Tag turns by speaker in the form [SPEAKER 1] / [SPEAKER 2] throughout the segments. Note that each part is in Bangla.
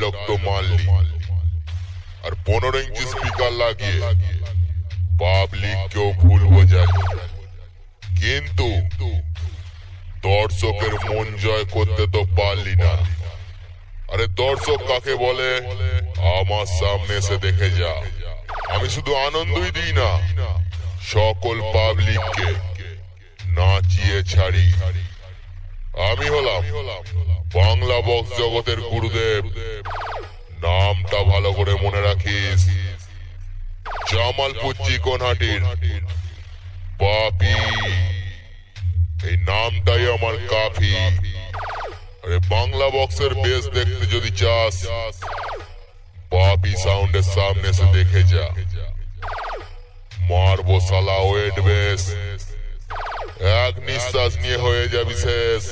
[SPEAKER 1] ডায়লগ তো মারলি, আর 15 ইঞ্চি স্পিকার লাগিয়ে পাবলিক কেও ভুল বোঝালি, কিন্তু দর্শকের মন জয় করতে তো পারলি না। আরে দর্শক কাকে বলে আমার সামনে এসে দেখে যা। আমি শুধু আনন্দই দিই না, সকল পাবলিককে নাচিয়ে ছাড়ি। আমি হলাম বাংলা বক্স জগতের গুরুদেব। নামটা ভালো করে মনে রাখিস, জামালপুর চিকনহাটির বাপি। এই নামটাই আমার কাফি। আরে বাংলা বক্সের বেস দেখতে যদি চাস, বাপি সাউন্ডের সামনে এসে দেখে যা। মারবো শালা ওয়েট বেস, এক নিঃশ্বাস নিয়ে হয়ে যাবি শেষ।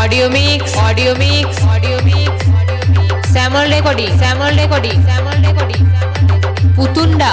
[SPEAKER 2] Audio mix, Samuel recording, Putunda.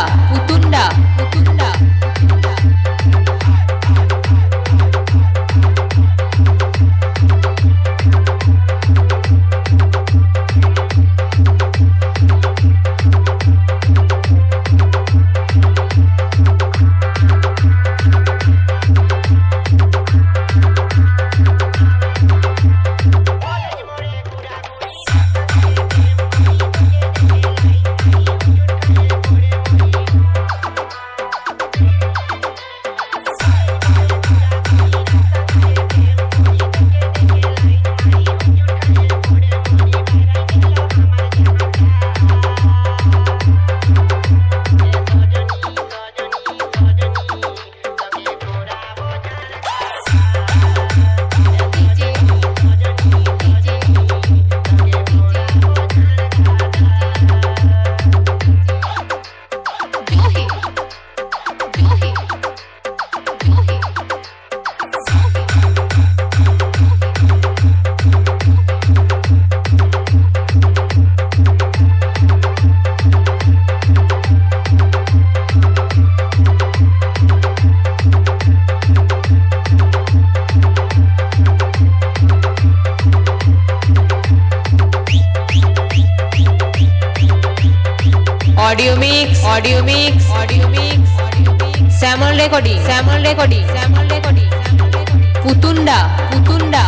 [SPEAKER 2] Audio mix, Samuel recording, Putunda.